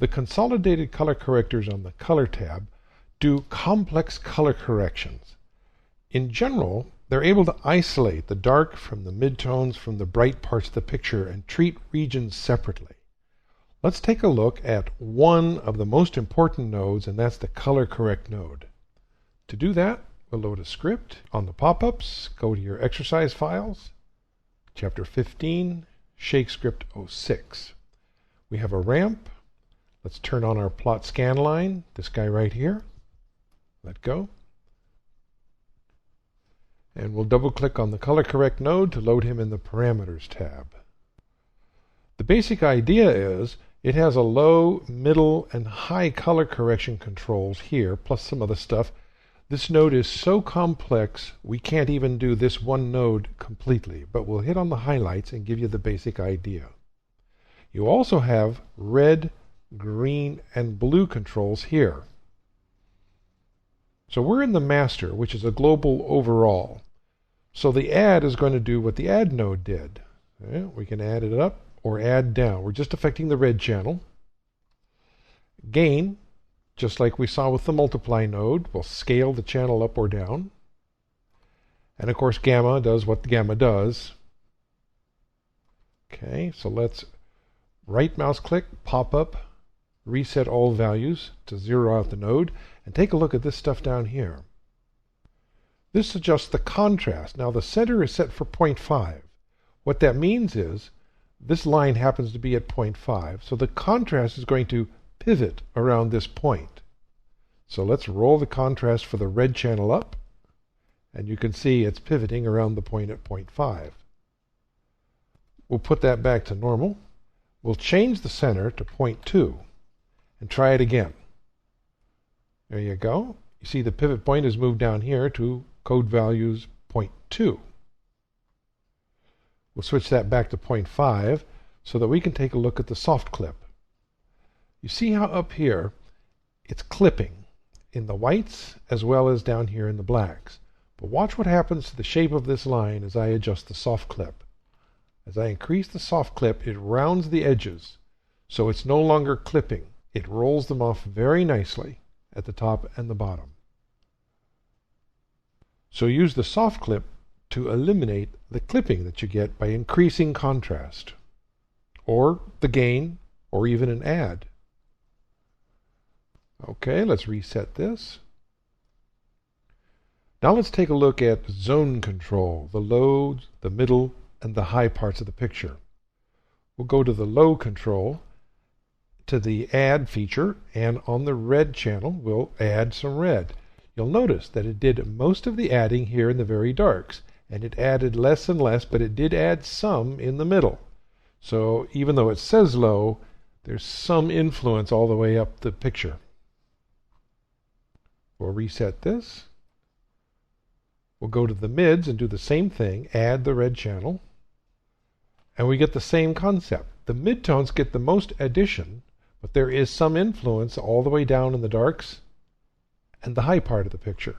The consolidated color correctors on the Color tab do complex color corrections. In general, they're able to isolate the dark from the midtones from the bright parts of the picture and treat regions separately. Let's take a look at one of the most important nodes, and that's the Color Correct node. To do that, we'll load a script. On the pop-ups, go to your exercise files, Chapter 15, Shake Script 06. We have a ramp. Let's turn on our plot scan line, this guy right here. Let go. And we'll double-click on the Color Correct node to load him in the Parameters tab. The basic idea is it has a low, middle, and high color correction controls here, plus some other stuff. This node is so complex we can't even do this one node completely, but we'll hit on the highlights and give you the basic idea. You also have red, green, and blue controls here. So we're in the master, which is a global overall. So the add is going to do what the add node did. We can add it up or add down. We're just affecting the red channel. Gain, just like we saw with the multiply node, will scale the channel up or down. And of course gamma does what the gamma does. Okay, so let's right mouse click, pop up, reset all values to zero out the node, and take a look at this stuff down here. This adjusts the contrast. Now the center is set for 0.5. What that means is this line happens to be at 0.5, so the contrast is going to pivot around this point. So let's roll the contrast for the red channel up, and you can see it's pivoting around the point at 0.5. We'll put that back to normal. We'll change the center to 0.2 and try it again. There you go. You see the pivot point has moved down here to code values 0.2. We'll switch that back to 0.5 so that we can take a look at the soft clip. You see how up here it's clipping in the whites as well as down here in the blacks. But watch what happens to the shape of this line as I adjust the soft clip. As I increase the soft clip, it rounds the edges, so it's no longer clipping. It rolls them off very nicely at the top and the bottom. So use the soft clip to eliminate the clipping that you get by increasing contrast, or the gain, or even an add. Okay, let's reset this. Now let's take a look at zone control, the low, the middle, and the high parts of the picture. We'll go to the low control, to the add feature, and on the red channel we'll add some red. You'll notice that it did most of the adding here in the very darks, and it added less and less, but it did add some in the middle. So even though it says low, there's some influence all the way up the picture. We'll reset this. We'll go to the mids and do the same thing, add the red channel, and we get the same concept. The midtones get the most addition, but there is some influence all the way down in the darks and the high part of the picture.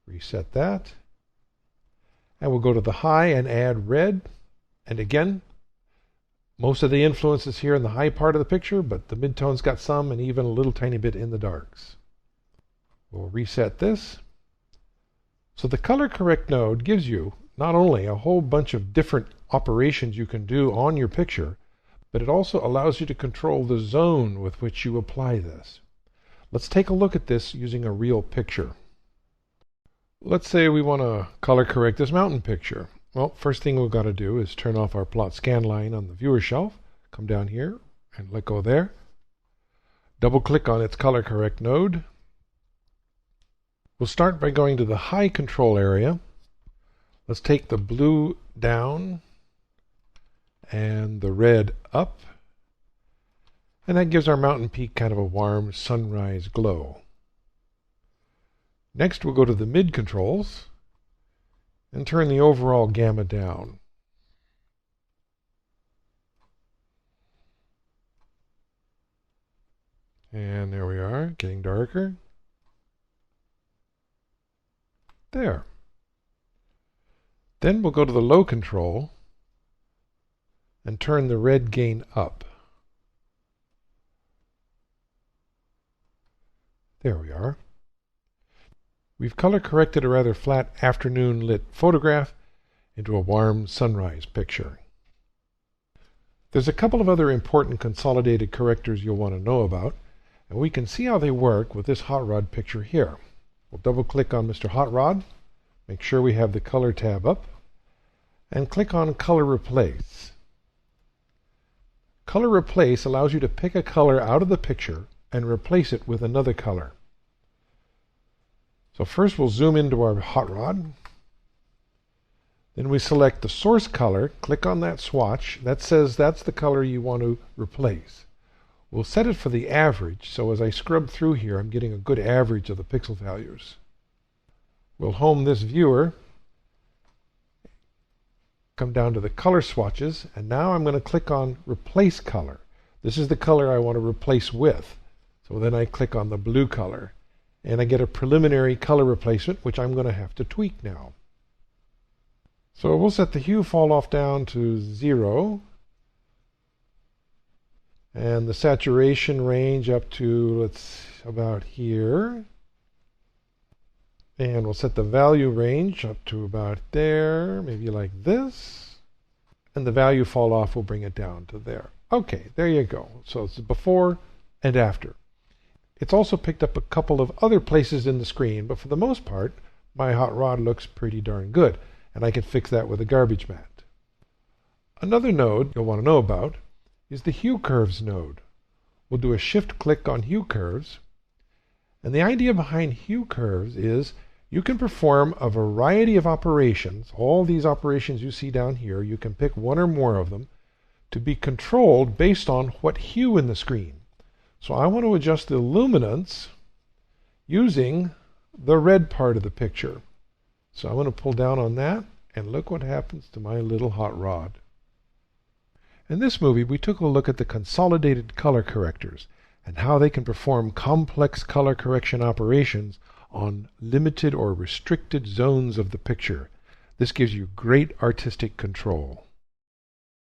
Reset that. And we'll go to the high and add red. And again, most of the influence is here in the high part of the picture, but the midtones got some and even a little tiny bit in the darks. We'll reset this. So the Color Correct node gives you not only a whole bunch of different operations you can do on your picture, but it also allows you to control the zone with which you apply this. Let's take a look at this using a real picture. Let's say we want to color correct this mountain picture. Well, first thing we've got to do is turn off our plot scan line on the viewer shelf. Come down here and let go there. Double click on its Color Correct node. We'll start by going to the high control area. Let's take the blue down and the red up. And that gives our mountain peak kind of a warm sunrise glow. Next we'll go to the mid controls and turn the overall gamma down. And there we are, getting darker. There. Then we'll go to the low control and turn the red gain up. There we are. We've color corrected a rather flat afternoon lit photograph into a warm sunrise picture. There's a couple of other important consolidated correctors you'll want to know about, and we can see how they work with this hot rod picture here. We'll double click on Mr. Hot Rod, make sure we have the color tab up, and click on Color Replace. Color Replace allows you to pick a color out of the picture and replace it with another color. So first we'll zoom into our hot rod. Then we select the source color, click on that swatch. That says that's the color you want to replace. We'll set it for the average, so as I scrub through here, I'm getting a good average of the pixel values. We'll home this viewer, come down to the color swatches, and now I'm going to click on Replace Color. This is the color I want to replace with. So then I click on the blue color, and I get a preliminary color replacement, which I'm going to have to tweak now. So we'll set the hue fall off down to 0, and the saturation range up to, about here. And we'll set the value range up to about there, maybe like this. And the value fall off will bring it down to there. Okay, there you go. So it's before and after. It's also picked up a couple of other places in the screen, but for the most part, my hot rod looks pretty darn good, and I can fix that with a garbage mat. Another node you'll want to know about is the Hue Curves node. We'll do a shift click on Hue Curves, and the idea behind Hue Curves is you can perform a variety of operations. All these operations you see down here, you can pick one or more of them to be controlled based on what hue in the screen. So I want to adjust the luminance using the red part of the picture. So I'm going to pull down on that, and look what happens to my little hot rod. In this movie, we took a look at the consolidated color correctors and how they can perform complex color correction operations on limited or restricted zones of the picture. This gives you great artistic control.